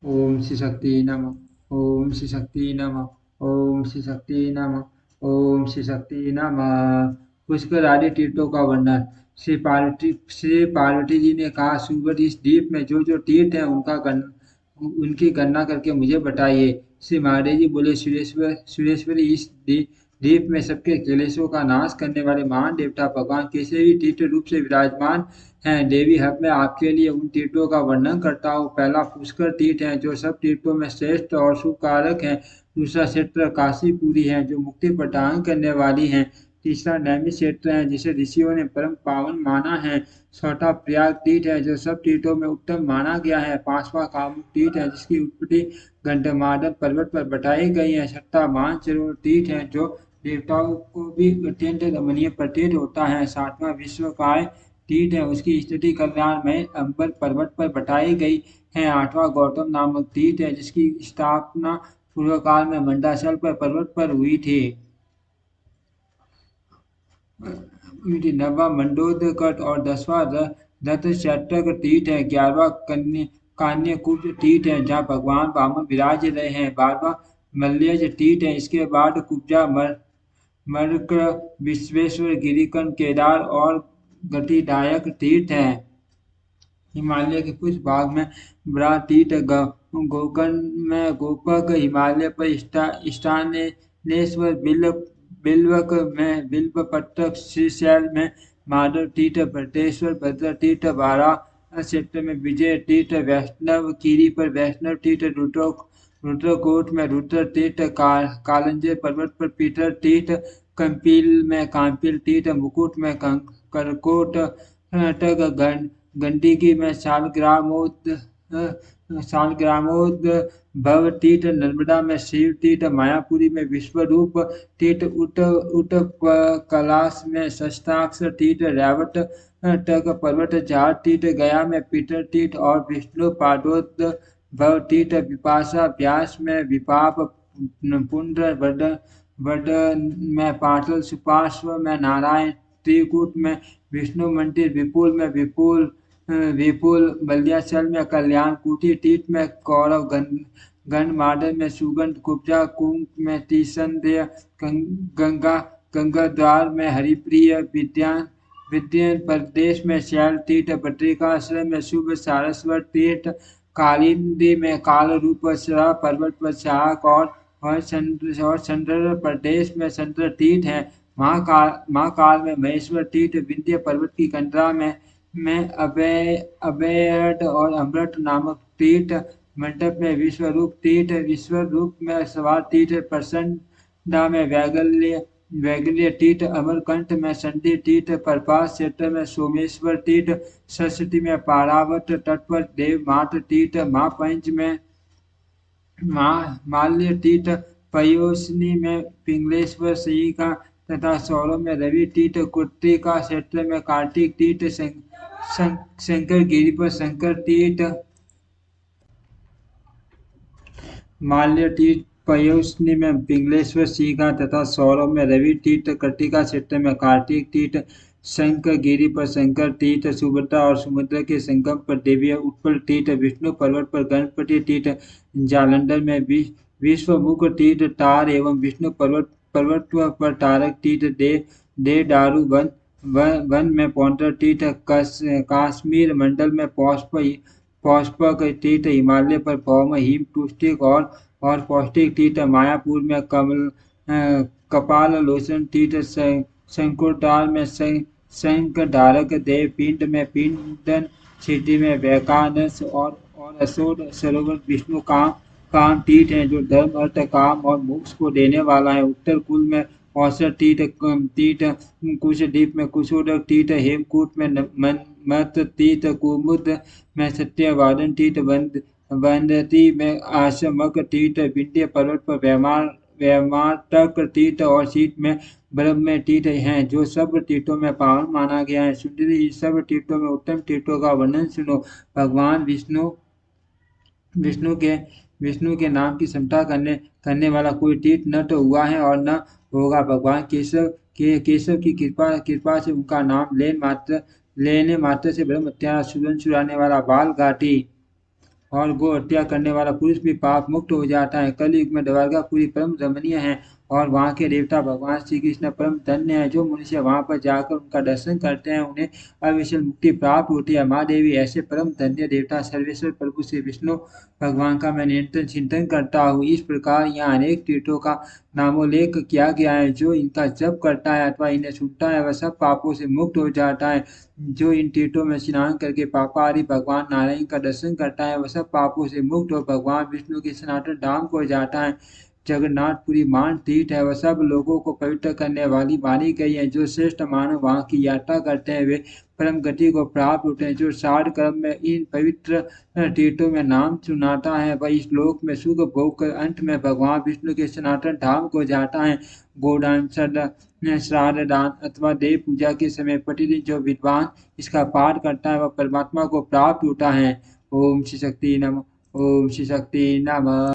ओम श्री शक्ति नमः। ओम श्री शक्ति नमः। ओम श्री शक्ति नमः। ओम श्री शक्ति नमः। पुष्कर आदि तीर्थों का वर्णन। श्री पार्वती जी ने कहा, सुबह इस द्वीप में जो जो तीर्थ हैं उनकी गणना करके मुझे बताइए। श्री महादेव जी बोले, सुरेश्वरी, इस द्वीप में सबके क्लेशों का नाश करने वाले महान देवता भगवान केसरी तीर्थ रूप से विराजमान हैं। देवी, अब मैं आपके लिए उन तीर्थों का वर्णन करता हूँ। पहला पुष्कर तीर्थ है, जो सब तीर्थों में श्रेष्ठ और शुभकारक है। दूसरा क्षेत्र काशीपुरी है, जो मुक्ति प्रदान करने वाली है। तीसरा नैमिष क्षेत्र है, जिसे ऋषियों ने परम पावन माना है। छठा प्रयाग तीर्थ है, जो सब तीर्थों में उत्तम माना गया है। पांचवा कामुक तीर्थ है, जिसकी उत्पत्ति गंधमादन पर्वत पर बताई गई है। छठा मानसरोवर तीर्थ है, जो देवताओं को भी अत्यंत रमणीय प्रतीत होता है। सातवां विश्वकाय तीर्थ है, उसकी स्थिति कल्याण में अंबर पर्वत पर बताई गई है। आठवां गौतम नामक तीर्थ है, जिसकी स्थापना पूर्व काल में मंडाचल पर पर्वत पर हुई थी। नवा मंडोदकट और दसवां रथचक्र तीर्थ है। 11वां कान्यकुब्ज तीर्थ है, जहाँ भगवान वामन विराज रहे हैं। 12वां मल्यज तीर्थ है। इसके बाद कुब्जा मर्क विश्वेश्वर गिरिकन केदार और गतिदायक तीर्थ है। हिमालय के कुछ भाग में बड़ा तीर्थ गोकर्ण में गोपक, हिमालय पर स्थानेश्वर, बिल्वक में बिल्वपट्टक, श्रीशैल में माधव तीर्थ, भट्टेश्वर भद्र तीर्थ, बारह क्षेत्र में विजय तीर्थ, वैष्णव गिरी पर वैष्णव तीर्थ, रुद्रकोट में रुद्र तीर्थ, कालंजय पर्वत पर पीटर तीर्थ, कंपील में कांपिल तीर्थ, मुकुट में करकोट गंडकी में शालग्रामोद भव तीर्थ, नर्मदा में शिव तीर्थ, मायापुरी में विश्वरूप तीर्थ, उट कैलाश में शस्त्राक्ष तीर्थ, रैवत तक पर्वत झाड़ तीर्थ, गया में पीटर तीर्थ और विष्णु पादोद भव तीर्थ, विपाशा व्यास में विपाप, पुंड्र वड में पाटल, सुपार्श्व में नारायण, त्रिकूट में विष्णु मंदिर, विपुल बलियाचल में कल्याण, कुटी तीर्थ में कौरव, गंधमादन में सुगंध, कुब्जा कुंभ में तीसंदेय, गंगा द्वार में हरिप्रिय, विद्यन प्रदेश में शैल तीर्थ, बद्रिकाश्रम में शुभ सारस्वत तीर्थ, कालिंदी में काल रूप पर्वत पर शाहक और चंद्र प्रदेश में चंद्र तीर्थ है। महाकाल में महेश्वर तीर्थ, विंध्य पर्वत की कंदरा में अभयड और अमृत नामक तीर्थ, मंडप में विश्वरूप तीर्थ, विश्वरूप में सवार तीर्थ, प्रसन्ना में वैगल्य तीर्थ, अमरकंठ में संधि तीर्थ, प्रभास क्षेत्र में सोमेश्वर तीर्थ, सरस्वती में पारावत तट पर देवमात तीर्थ, महापंच में माल्य तीर्थ, पयोसनी में पिंगलेश्वर सिंह का तथा सौरभ में रवि तीर्थ, कुर्तिका क्षेत्र में कार्तिक तीर्थ, शंकर गिरी पर शंकर तीर्थ, माल्य तीर्थ, पयोसनी में पिंगलेश्वर सिंह का तथा सौरभ में रवि तीर्थ, कर्तिका क्षेत्र में कार्तिक तीर्थ, शंकर गिरी पर शंकर तीर्थ, सुभद्रा और समुद्र के संगम पर देवी उत्पल तीर्थ, विष्णु पर्वत पर गणपति तीर्थ, जालंधर में विश्वमुख तीर्थ, तार एवं विष्णु पर्वत पर तारक तीर्थ, देवदारू वन में पौंड्र तीर्थ, काश्मीर मंडल में पौष्पक तीर्थ, हिमालय पर भौम हिम तुष्टिक और पौष्टिक तीर्थ, मायापुर में कपाल लोचन तीर्थ, शंकुरदार में शंख धारक, देव पिंड में पिंडन, सिद्धि में वैकानस और असोद सरोवर विष्णु काम तीर्थ है, जो धर्म अर्थ काम और मोक्ष को देने वाला है। उत्तर कुल में औसत तीर्थ, कुशद्वीप में कुशोदक तीर्थ, हेमकूट में मत तीर्थ, कुमुद में सत्यवादन तीर्थ, वंदती में आशमक तीर्थ, विंध्य पर्वत पर व्यमाटक तीर्थ और शीत में ब्रह्म तीर्थ हैं, जो सब तीर्थों में पावन माना गया है। सुंदरी, इस सब तीर्थों में उत्तम तीर्थों का वर्णन सुनो। भगवान विष्णु के नाम की क्षमता करने वाला कोई तीर्थ न तो हुआ है और न होगा। भगवान केशव की कृपा से उनका नाम लेने मात्र से ब्रह्म हत्या, सुरन चुराने वाला, बाल घाटी और गो हत्या करने वाला पुरुष भी पाप मुक्त हो जाता है। कलयुग में द्वारकापुरी परम रमणीय है और वहाँ के देवता भगवान श्री कृष्ण परम धन्य है। जो मनुष्य वहाँ पर जाकर उनका दर्शन करते हैं उन्हें अविचल मुक्ति प्राप्त होती है। माँ देवी ऐसे परम धन्य देवता सर्वेश्वर प्रभु श्री विष्णु भगवान का मैं निरंतर चिंतन करता हूँ। इस प्रकार यहाँ अनेक तीर्थों का नामोल्लेख किया गया है। जो इनका जप करता है अथवा इन्हें सुनता है वह सब पापों से मुक्त हो जाता है। जो इन तीर्थों में स्नान करके पापाहारी भगवान नारायण का दर्शन करता है वह सब पापों से मुक्त हो भगवान विष्णु के सनातन धाम को जाता है। जगन्नाथपुरी मान तीर्थ है वह सब लोगों को पवित्र करने वाली मानी गई है। जो श्रेष्ठ मानव वहाँ की यात्रा करते हैं वे परम गति को प्राप्त होते हैं। जो साध कर्म में इन पवित्र तीर्थों में नाम सुनाता है वह इस लोक में सुख भोग कर अंत में भगवान विष्णु के सनातन धाम को जाता है। गोदान श्राद्ध दान अथवा देव पूजा के समय प्रतिदिन जो विद्वान इसका पाठ करता है वह परमात्मा को प्राप्त होता है। ओम श्री शक्ति नमः। ओम श्री शक्ति नमः।